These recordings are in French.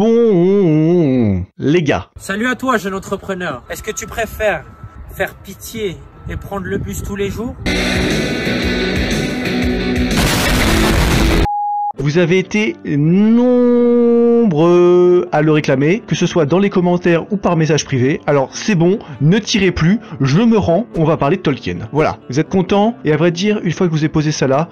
Bon, les gars. Salut à toi, jeune entrepreneur. Est-ce que tu préfères faire pitié et prendre le bus tous les jours ? Vous avez été nombreux à le réclamer, que ce soit dans les commentaires ou par message privé. Alors c'est bon, ne tirez plus, je me rends, on va parler de Tolkien. Voilà, vous êtes contents? Et à vrai dire, une fois que je vous ai posé ça là,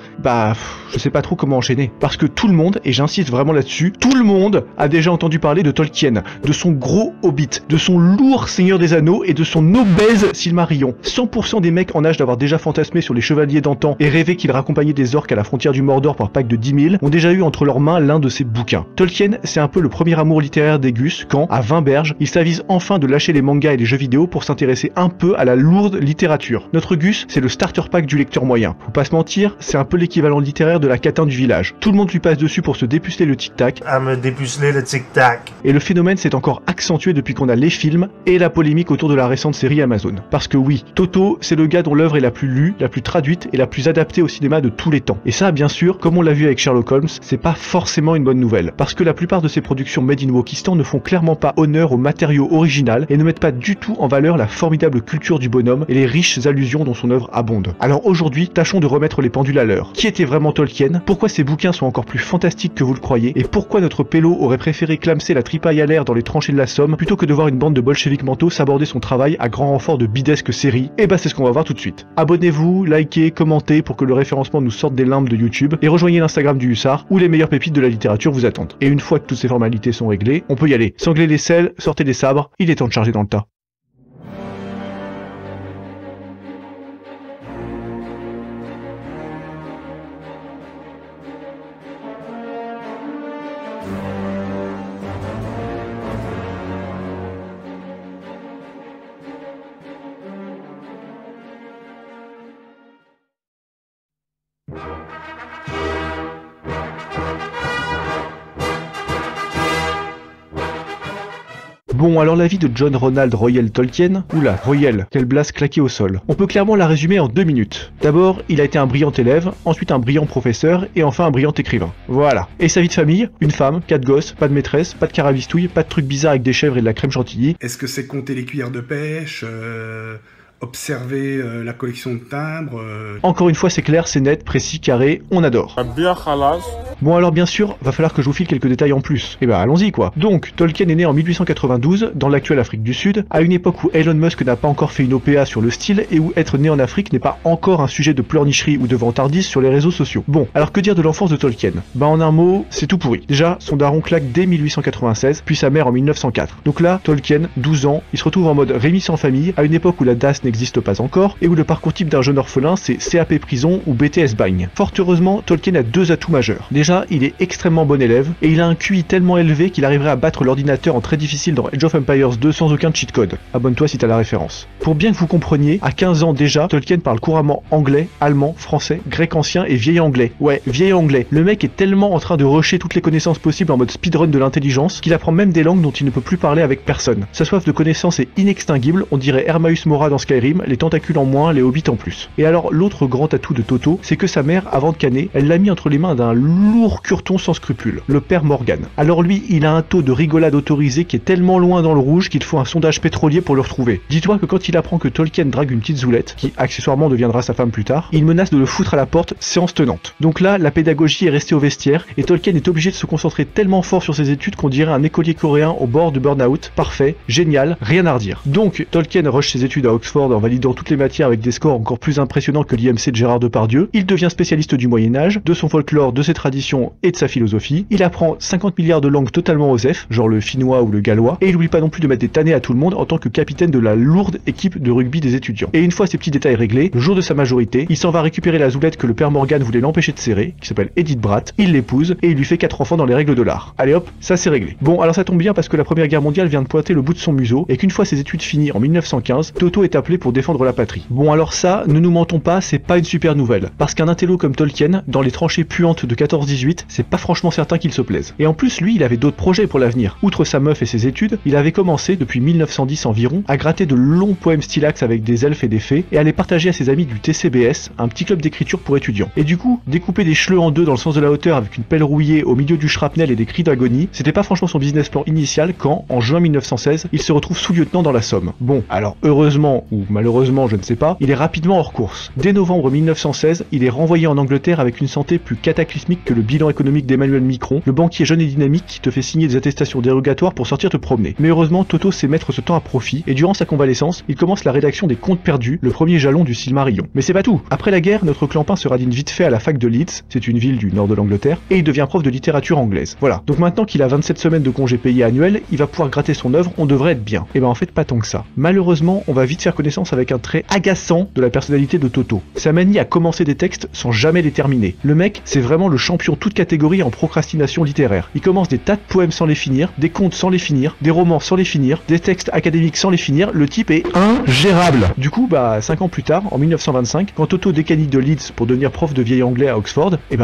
je sais pas trop comment enchaîner. Parce que tout le monde, et j'insiste vraiment là-dessus, tout le monde a déjà entendu parler de Tolkien, de son gros Hobbit, de son lourd Seigneur des Anneaux et de son obèse Silmarillion. 100% des mecs en âge d'avoir déjà fantasmé sur les chevaliers d'antan et rêvé qu'ils raccompagnaient des orques à la frontière du Mordor par pack de 10 000 ont déjà eu entre leurs mains l'un de ses bouquins. Tolkien, c'est un peu le premier amour littéraire des Gus quand, à 20 berges, il s'avise enfin de lâcher les mangas et les jeux vidéo pour s'intéresser un peu à la lourde littérature. Notre Gus, c'est le starter pack du lecteur moyen. Faut pas se mentir, c'est un peu l'équivalent littéraire de la catin du village. Tout le monde lui passe dessus pour se dépuceler le tic-tac. À me dépuceler le tic-tac. Et le phénomène s'est encore accentué depuis qu'on a les films et la polémique autour de la récente série Amazon. Parce que oui, Toto, c'est le gars dont l'œuvre est la plus lue, la plus traduite et la plus adaptée au cinéma de tous les temps. Et ça, bien sûr, comme on l'a vu avec Sherlock Holmes, c'est pas forcément une bonne nouvelle, parce que la plupart de ces productions made in Wokistan ne font clairement pas honneur au matériau original et ne mettent pas du tout en valeur la formidable culture du bonhomme et les riches allusions dont son œuvre abonde. Alors aujourd'hui, tâchons de remettre les pendules à l'heure. Qui était vraiment Tolkien? Pourquoi ses bouquins sont encore plus fantastiques que vous le croyez? Et pourquoi notre pélo aurait préféré clamser la tripaille à l'air dans les tranchées de la Somme plutôt que de voir une bande de bolcheviques mentaux s'aborder son travail à grand renfort de bidesque série? Et c'est ce qu'on va voir tout de suite. Abonnez-vous, likez, commentez pour que le référencement nous sorte des limbes de YouTube et rejoignez l'Instagram du Hussard où les meilleures pépites de la littérature vous attendent. Et une fois que toutes ces formalités sont réglées, on peut y aller. Sanglez les selles, sortez les sabres, il est temps de charger dans le tas. Bon, alors la vie de John Ronald Reuel Tolkien, oula, Reuel, quelle blase claquée au sol. On peut clairement la résumer en 2 minutes. D'abord, il a été un brillant élève, ensuite un brillant professeur, et enfin un brillant écrivain. Voilà. Et sa vie de famille? Une femme, 4 gosses, pas de maîtresse, pas de carabistouille, pas de trucs bizarres avec des chèvres et de la crème chantilly. Est-ce que c'est compter les cuillères de pêche, observer la collection de timbres Encore une fois, c'est clair, c'est net, précis, carré, on adore. Bon alors bien sûr, va falloir que je vous file quelques détails en plus. Et allons-y quoi. Donc, Tolkien est né en 1892, dans l'actuelle Afrique du Sud, à une époque où Elon Musk n'a pas encore fait une OPA sur le style et où être né en Afrique n'est pas encore un sujet de pleurnicherie ou de vantardise sur les réseaux sociaux. Bon, alors que dire de l'enfance de Tolkien? En un mot, c'est tout pourri. Déjà, son daron claque dès 1896, puis sa mère en 1904. Donc là, Tolkien, 12 ans, il se retrouve en mode Rémi sans famille, à une époque où la DAS n'existe pas encore, et où le parcours type d'un jeune orphelin c'est CAP prison ou BTS bagne. Fort heureusement, Tolkien a 2 atouts majeurs. Déjà, il est extrêmement bon élève, et il a un QI tellement élevé qu'il arriverait à battre l'ordinateur en très difficile dans Age of Empires 2 sans aucun cheat code. Abonne-toi si t'as la référence. Pour bien que vous compreniez, à 15 ans déjà, Tolkien parle couramment anglais, allemand, français, grec ancien et vieil anglais. Ouais, vieil anglais. Le mec est tellement en train de rusher toutes les connaissances possibles en mode speedrun de l'intelligence qu'il apprend même des langues dont il ne peut plus parler avec personne. Sa soif de connaissance est inextinguible, on dirait Hermaeus Mora dans Skyrim, les tentacules en moins, les hobbits en plus. Et alors l'autre grand atout de Toto, c'est que sa mère, avant de canner, elle l'a mis entre les mains d'un lourd curton sans scrupules, le père Morgan. Alors lui, il a un taux de rigolade autorisé qui est tellement loin dans le rouge qu'il faut un sondage pétrolier pour le retrouver. Dis-toi que quand il apprend que Tolkien drague une petite zoulette, qui accessoirement deviendra sa femme plus tard, il menace de le foutre à la porte, séance tenante. Donc là, la pédagogie est restée au vestiaire, et Tolkien est obligé de se concentrer tellement fort sur ses études qu'on dirait un écolier coréen au bord de burn-out. Parfait, génial, rien à redire. Donc, Tolkien rush ses études à Oxford en validant toutes les matières avec des scores encore plus impressionnants que l'IMC de Gérard Depardieu. Il devient spécialiste du Moyen-Âge, de son folklore, de ses traditions et de sa philosophie. Il apprend 50 milliards de langues totalement osef, genre le finnois ou le gallois, et il n'oublie pas non plus de mettre des tannés à tout le monde en tant que capitaine de la lourde équipe de rugby des étudiants. Et une fois ces petits détails réglés, le jour de sa majorité, il s'en va récupérer la zoulette que le père Morgan voulait l'empêcher de serrer, qui s'appelle Edith Bratt, il l'épouse et il lui fait 4 enfants dans les règles de l'art. Allez hop, ça c'est réglé. Bon, alors ça tombe bien parce que la première guerre mondiale vient de pointer le bout de son museau et qu'une fois ses études finies en 1915, Toto est appelé tuer pour défendre la patrie. Bon alors ça, ne nous mentons pas, c'est pas une super nouvelle, parce qu'un intello comme Tolkien, dans les tranchées puantes de 14-18, c'est pas franchement certain qu'il se plaise. Et en plus, lui, il avait d'autres projets pour l'avenir. Outre sa meuf et ses études, il avait commencé, depuis 1910 environ, à gratter de longs poèmes stylax avec des elfes et des fées, et à les partager à ses amis du TCBS, un petit club d'écriture pour étudiants. Et du coup, découper des chleux en deux dans le sens de la hauteur avec une pelle rouillée au milieu du shrapnel et des cris d'agonie, c'était pas franchement son business plan initial quand, en juin 1916, il se retrouve sous-lieutenant dans la Somme. Bon, alors heureusement, ou malheureusement, je ne sais pas, il est rapidement hors course. Dès novembre 1916, il est renvoyé en Angleterre avec une santé plus cataclysmique que le bilan économique d'Emmanuel Micron, le banquier jeune et dynamique qui te fait signer des attestations dérogatoires pour sortir te promener. Mais heureusement, Toto sait mettre ce temps à profit, et durant sa convalescence, il commence la rédaction des Contes perdus, le premier jalon du Silmarillion. Mais c'est pas tout. Après la guerre, notre clampin se radine vite fait à la fac de Leeds, c'est une ville du nord de l'Angleterre, et il devient prof de littérature anglaise. Voilà. Donc maintenant qu'il a 27 semaines de congés payés annuels, il va pouvoir gratter son œuvre, on devrait être bien. Et ben en fait pas tant que ça. Malheureusement, on va vite faire connaissance avec un trait agaçant de la personnalité de Toto. Sa manie à commencer des textes sans jamais les terminer. Le mec, c'est vraiment le champion toute catégorie en procrastination littéraire. Il commence des tas de poèmes sans les finir, des contes sans les finir, des romans sans les finir, des textes académiques sans les finir, le type est ingérable. Du coup, 5 ans plus tard, en 1925, quand Toto décanide de Leeds pour devenir prof de vieil anglais à Oxford, il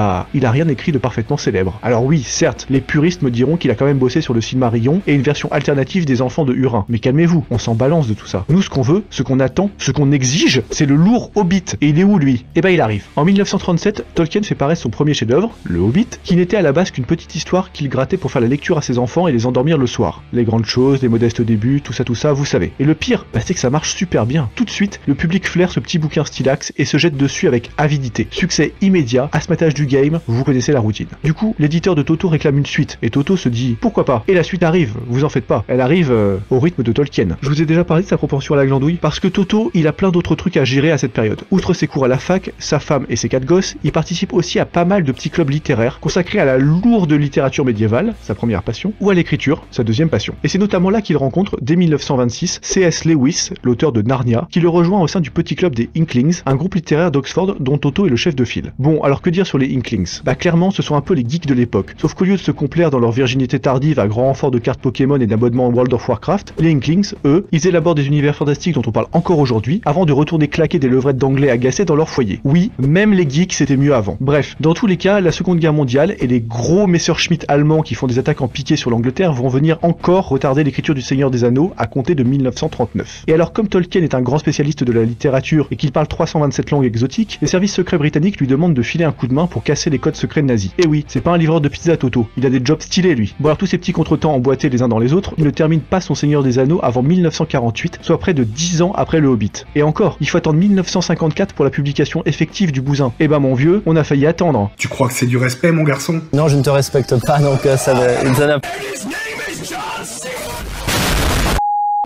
a rien écrit de parfaitement célèbre. Alors oui, certes, les puristes me diront qu'il a quand même bossé sur le Silmarillion et une version alternative des enfants de Hurin. Mais calmez-vous, on s'en balance de tout ça. Nous, ce qu'on veut, ce qu'on attend, ce qu'on exige, c'est le lourd Hobbit. Et il est où lui? Il arrive. En 1937, Tolkien fait paraître son premier chef-d'œuvre, le Hobbit, qui n'était à la base qu'une petite histoire qu'il grattait pour faire la lecture à ses enfants et les endormir le soir. Les grandes choses, les modestes débuts, tout ça, vous savez. Et le pire, c'est que ça marche super bien. Tout de suite, le public flaire ce petit bouquin stylax et se jette dessus avec avidité. Succès immédiat, à ce matage du game, vous connaissez la routine. Du coup, l'éditeur de Toto réclame une suite, et Toto se dit pourquoi pas. Et la suite arrive, vous en faites pas. Elle arrive au rythme de Tolkien. Je vous ai déjà parlé de sa propension à la glandouille, parce que Toto, il a plein d'autres trucs à gérer à cette période. Outre ses cours à la fac, sa femme et ses 4 gosses, il participe aussi à pas mal de petits clubs littéraires consacrés à la lourde littérature médiévale, sa première passion, ou à l'écriture, sa deuxième passion. Et c'est notamment là qu'il rencontre, dès 1926, C.S. Lewis, l'auteur de Narnia, qui le rejoint au sein du petit club des Inklings, un groupe littéraire d'Oxford dont Toto est le chef de file. Bon, alors que dire sur les Inklings? Clairement, ce sont un peu les geeks de l'époque. Sauf qu'au lieu de se complaire dans leur virginité tardive à grand renfort de cartes Pokémon et d'abonnements en World of Warcraft, les Inklings, eux, ils élaborent des univers fantastiques dont on parle encore aujourd'hui, avant de retourner claquer des levrettes d'anglais agacés dans leur foyer. Oui, même les geeks c'était mieux avant. Bref, dans tous les cas, la Seconde Guerre mondiale et les gros Messerschmitt allemands qui font des attaques en piqué sur l'Angleterre vont venir encore retarder l'écriture du Seigneur des Anneaux à compter de 1939. Et alors comme Tolkien est un grand spécialiste de la littérature et qu'il parle 327 langues exotiques, les services secrets britanniques lui demandent de filer un coup de main pour casser les codes secrets nazis. Et oui, c'est pas un livreur de pizza Toto, il a des jobs stylés lui. Bon alors tous ces petits contretemps emboîtés les uns dans les autres, il ne termine pas son Seigneur des Anneaux avant 1948, soit près de 10 ans après le Hobbit. Et encore, il faut attendre 1954 pour la publication effective du bousin. Eh ben mon vieux, on a failli attendre. Tu crois que c'est du respect mon garçon? Non, je ne te respecte pas, donc ça n'a...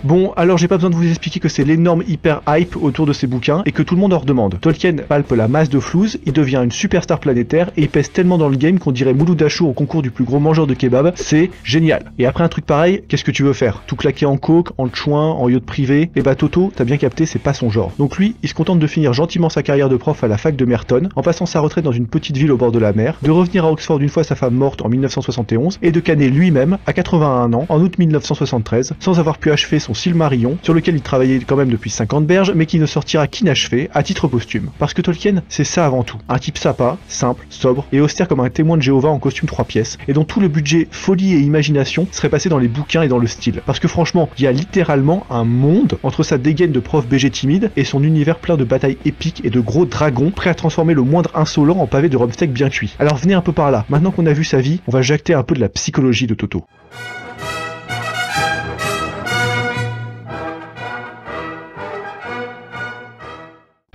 Bon, alors j'ai pas besoin de vous expliquer que c'est l'énorme hyper hype autour de ces bouquins et que tout le monde en redemande. Tolkien palpe la masse de flouze, il devient une superstar planétaire et il pèse tellement dans le game qu'on dirait Mouloud Achour au concours du plus gros mangeur de kebab, c'est génial. Et après un truc pareil, qu'est-ce que tu veux faire? Tout claquer en coke, en chouin, en yacht privé? Et Toto, t'as bien capté, c'est pas son genre. Donc lui, il se contente de finir gentiment sa carrière de prof à la fac de Merton, en passant sa retraite dans une petite ville au bord de la mer, de revenir à Oxford une fois sa femme morte en 1971 et de canner lui-même, à 81 ans, en août 1973, sans avoir pu achever son Silmarillion, sur lequel il travaillait quand même depuis 50 berges, mais qui ne sortira qu'inachevé, à titre posthume. Parce que Tolkien, c'est ça avant tout. Un type sympa, simple, sobre et austère comme un témoin de Jéhovah en costume 3 pièces, et dont tout le budget folie et imagination serait passé dans les bouquins et dans le style. Parce que franchement, il y a littéralement un monde entre sa dégaine de prof BG timide et son univers plein de batailles épiques et de gros dragons prêts à transformer le moindre insolent en pavé de rumsteak bien cuit. Alors venez un peu par là. Maintenant qu'on a vu sa vie, on va jacter un peu de la psychologie de Toto.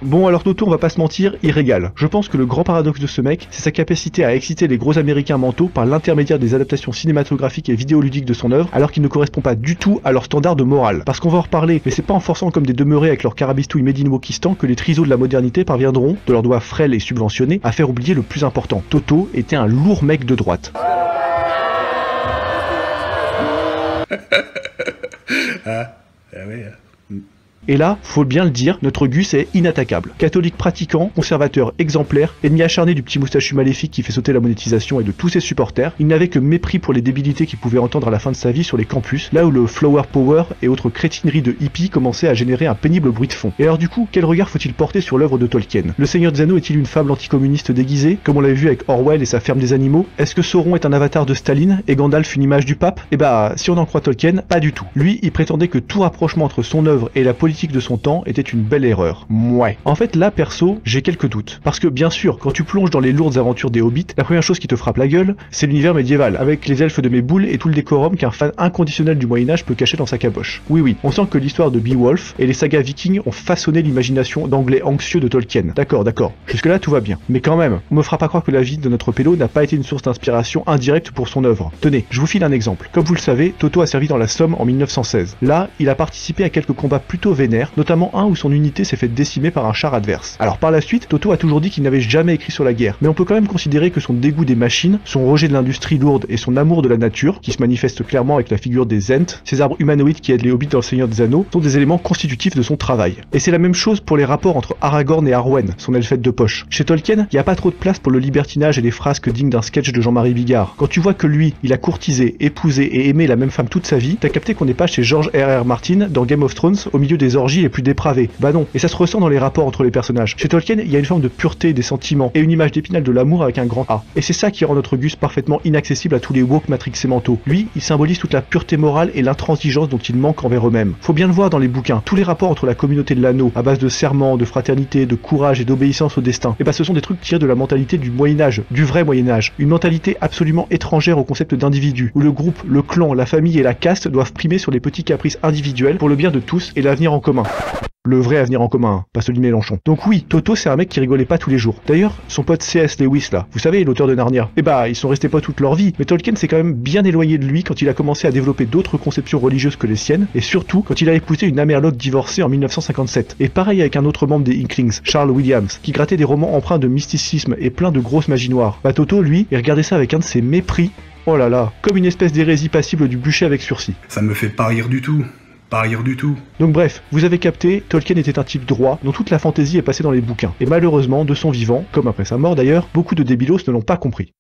Bon alors Toto, on va pas se mentir, il régale. Je pense que le grand paradoxe de ce mec, c'est sa capacité à exciter les gros américains mentaux par l'intermédiaire des adaptations cinématographiques et vidéoludiques de son œuvre, alors qu'il ne correspond pas du tout à leur standard de morale. Parce qu'on va en reparler, mais c'est pas en forçant comme des demeurés avec leur carabistouille made in Wokistan que les trisos de la modernité parviendront, de leurs doigts frêles et subventionnés, à faire oublier le plus important. Toto était un lourd mec de droite. Ah oui. Et là, faut bien le dire, notre Gus est inattaquable. Catholique pratiquant, conservateur exemplaire, ennemi acharné du petit moustachu maléfique qui fait sauter la monétisation et de tous ses supporters, il n'avait que mépris pour les débilités qu'il pouvait entendre à la fin de sa vie sur les campus, là où le flower power et autres crétineries de hippies commençaient à générer un pénible bruit de fond. Et alors du coup, quel regard faut-il porter sur l'œuvre de Tolkien? Le Seigneur des Anneaux est-il une fable anticommuniste déguisée, comme on l'avait vu avec Orwell et sa ferme des animaux? Est-ce que Sauron est un avatar de Staline et Gandalf une image du pape? Eh bah, si on en croit Tolkien, pas du tout. Lui, il prétendait que tout rapprochement entre son œuvre et la politique de son temps était une belle erreur. Mouais. En fait, là, perso, j'ai quelques doutes. Parce que, bien sûr, quand tu plonges dans les lourdes aventures des hobbits, la première chose qui te frappe la gueule, c'est l'univers médiéval, avec les elfes de mes boules et tout le décorum qu'un fan inconditionnel du Moyen-Âge peut cacher dans sa caboche. Oui, on sent que l'histoire de Beowulf et les sagas vikings ont façonné l'imagination d'anglais anxieux de Tolkien. D'accord. Jusque-là, tout va bien. Mais quand même, on me fera pas croire que la vie de notre pélo n'a pas été une source d'inspiration indirecte pour son œuvre. Tenez, je vous file un exemple. Comme vous le savez, Toto a servi dans la Somme en 1916. Là, il a participé à quelques combats plutôt vénères, notamment un où son unité s'est fait décimer par un char adverse. Alors par la suite, Toto a toujours dit qu'il n'avait jamais écrit sur la guerre, mais on peut quand même considérer que son dégoût des machines, son rejet de l'industrie lourde et son amour de la nature, qui se manifeste clairement avec la figure des Ents, ces arbres humanoïdes qui aident les hobbits dans le Seigneur des Anneaux, sont des éléments constitutifs de son travail. Et c'est la même chose pour les rapports entre Aragorn et Arwen, son elfette de poche. Chez Tolkien, il n'y a pas trop de place pour le libertinage et les frasques dignes d'un sketch de Jean-Marie Bigard. Quand tu vois que lui, il a courtisé, épousé et aimé la même femme toute sa vie, t'as capté qu'on n'est pas chez George R.R. Martin dans Game of Thrones au milieu des orgies les plus dépravées. Bah non, et ça se ressent dans les rapports entre les personnages. Chez Tolkien, il y a une forme de pureté des sentiments et une image d'Épinal de l'amour avec un grand A. Et c'est ça qui rend notre Gus parfaitement inaccessible à tous les woke matrixés mentaux. Lui, il symbolise toute la pureté morale et l'intransigeance dont il manque envers eux-mêmes. Faut bien le voir dans les bouquins, tous les rapports entre la communauté de l'anneau, à base de serment, de fraternité, de courage et d'obéissance au destin, et bah ce sont des trucs tirés de la mentalité du Moyen-Âge, du vrai Moyen-Âge. Une mentalité absolument étrangère au concept d'individu, où le groupe, le clan, la famille et la caste doivent primer sur les petits caprices individuels pour le bien de tous et l'avenir en commun. Le vrai avenir en commun, pas celui de Mélenchon. Donc oui, Toto c'est un mec qui rigolait pas tous les jours. D'ailleurs, son pote C.S. Lewis là, vous savez, l'auteur de Narnia, eh bah ils sont restés pas toute leur vie, mais Tolkien s'est quand même bien éloigné de lui quand il a commencé à développer d'autres conceptions religieuses que les siennes, et surtout quand il a épousé une Amerloc divorcée en 1957. Et pareil avec un autre membre des Inklings, Charles Williams, qui grattait des romans empreints de mysticisme et plein de grosses magies noires. Bah Toto, lui, il regardait ça avec un de ses mépris. Oh là là, comme une espèce d'hérésie passible du bûcher avec sursis. Ça me fait pas rire du tout. Pas rire du tout. Donc bref, vous avez capté, Tolkien était un type droit, dont toute la fantaisie est passée dans les bouquins. Et malheureusement, de son vivant, comme après sa mort d'ailleurs, beaucoup de débilos ne l'ont pas compris.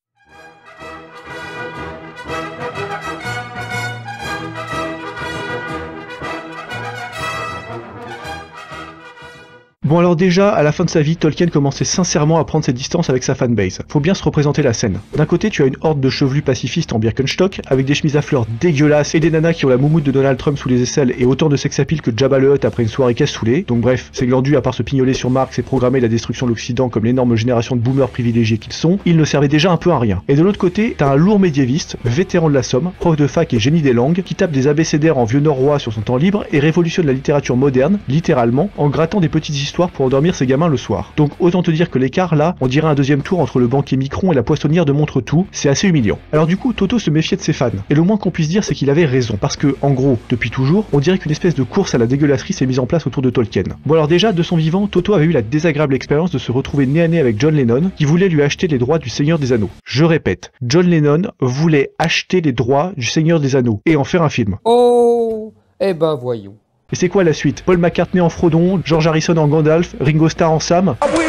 Bon alors déjà, à la fin de sa vie, Tolkien commençait sincèrement à prendre ses distances avec sa fanbase. Faut bien se représenter la scène. D'un côté, tu as une horde de chevelus pacifistes en Birkenstock, avec des chemises à fleurs dégueulasses et des nanas qui ont la moumoute de Donald Trump sous les aisselles et autant de sex-appeal que Jabba le Hutt après une soirée cassoulet. Donc bref, ces glandus, à part se pignoler sur Marx et programmer la destruction de l'Occident comme l'énorme génération de boomers privilégiés qu'ils sont, ils ne servaient déjà un peu à rien. Et de l'autre côté, t'as un lourd médiéviste, vétéran de la Somme, prof de fac et génie des langues, qui tape des abécédaires en vieux norrois sur son temps libre et révolutionne la littérature moderne, littéralement, en grattant des petites histoires pour endormir ses gamins le soir. Donc autant te dire que l'écart là, on dirait un deuxième tour entre le banquier Micron et la poissonnière de Montretout, c'est assez humiliant. Alors du coup, Toto se méfiait de ses fans, et le moins qu'on puisse dire c'est qu'il avait raison, parce que, en gros, depuis toujours, on dirait qu'une espèce de course à la dégueulasserie s'est mise en place autour de Tolkien. Bon alors déjà, de son vivant, Toto avait eu la désagréable expérience de se retrouver nez à nez avec John Lennon, qui voulait lui acheter les droits du Seigneur des Anneaux. Je répète, John Lennon voulait acheter les droits du Seigneur des Anneaux, et en faire un film. Oh, eh ben voyons. Et c'est quoi la suite? Paul McCartney en Frodon, George Harrison en Gandalf, Ringo Starr en Sam. Ah oui.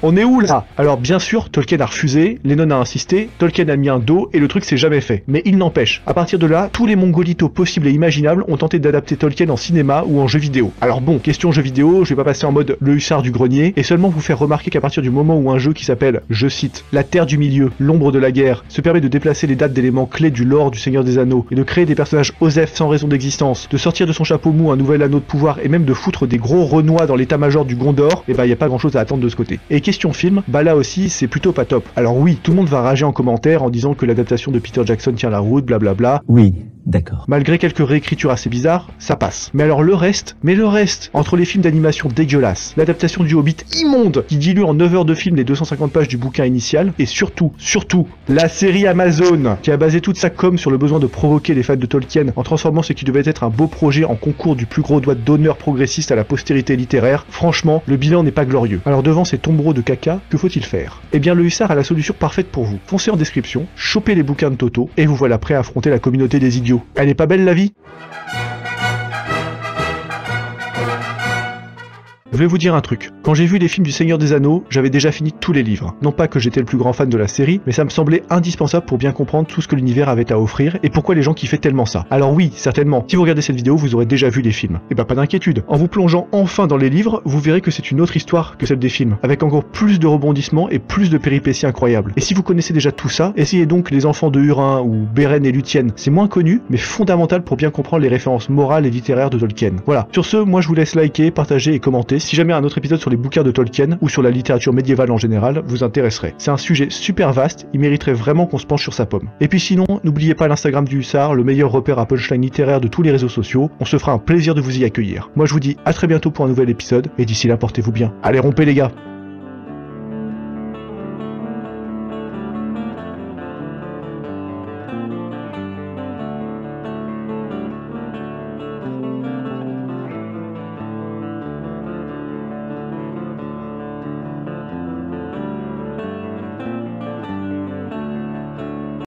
On est où là? Alors bien sûr, Tolkien a refusé, Lennon a insisté, Tolkien a mis un dos et le truc s'est jamais fait. Mais il n'empêche, à partir de là, tous les mongolitos possibles et imaginables ont tenté d'adapter Tolkien en cinéma ou en jeu vidéo. Alors bon, question jeu vidéo, je vais pas passer en mode le hussard du grenier, et seulement vous faire remarquer qu'à partir du moment où un jeu qui s'appelle, je cite, La Terre du Milieu, l'ombre de la guerre, se permet de déplacer les dates d'éléments clés du lore du Seigneur des Anneaux, et de créer des personnages OSEF sans raison d'existence, de sortir de son chapeau mou un nouvel anneau de pouvoir, et même de foutre des gros renois dans l'état-major du Gondor, et bah y a pas grand chose à attendre de ce côté. Et question film, bah là aussi c'est plutôt pas top. Alors oui, tout le monde va rager en commentaire en disant que l'adaptation de Peter Jackson tient la route, blablabla. Oui, d'accord. Malgré quelques réécritures assez bizarres, ça passe. Mais alors le reste, entre les films d'animation dégueulasses, l'adaptation du Hobbit immonde qui dilue en 9 heures de film les 250 pages du bouquin initial, et surtout, la série Amazon qui a basé toute sa com sur le besoin de provoquer les fans de Tolkien en transformant ce qui devait être un beau projet en concours du plus gros doigt d'honneur progressiste à la postérité littéraire, franchement, le bilan n'est pas glorieux. Alors devant ces tombereaux de caca, que faut-il faire? Eh bien le hussard a la solution parfaite pour vous. Foncez en description, chopez les bouquins de Toto, et vous voilà prêt à affronter la communauté des idiots. Elle est pas belle la vie? Je vais vous dire un truc. Quand j'ai vu les films du Seigneur des Anneaux, j'avais déjà fini tous les livres. Non pas que j'étais le plus grand fan de la série, mais ça me semblait indispensable pour bien comprendre tout ce que l'univers avait à offrir et pourquoi les gens kiffaient tellement ça. Alors oui, certainement, si vous regardez cette vidéo, vous aurez déjà vu les films. Et bah pas d'inquiétude. En vous plongeant enfin dans les livres, vous verrez que c'est une autre histoire que celle des films, avec encore plus de rebondissements et plus de péripéties incroyables. Et si vous connaissez déjà tout ça, essayez donc Les Enfants de Hurin ou Beren et Luthien. C'est moins connu, mais fondamental pour bien comprendre les références morales et littéraires de Tolkien. Voilà. Sur ce, moi je vous laisse liker, partager et commenter si jamais un autre épisode sur les bouquins de Tolkien ou sur la littérature médiévale en général vous intéresserait. C'est un sujet super vaste, il mériterait vraiment qu'on se penche sur sa pomme. Et puis sinon, n'oubliez pas l'Instagram du Hussard, le meilleur repère à punchline littéraire de tous les réseaux sociaux, on se fera un plaisir de vous y accueillir. Moi je vous dis à très bientôt pour un nouvel épisode, et d'ici là portez-vous bien. Allez rompez les gars!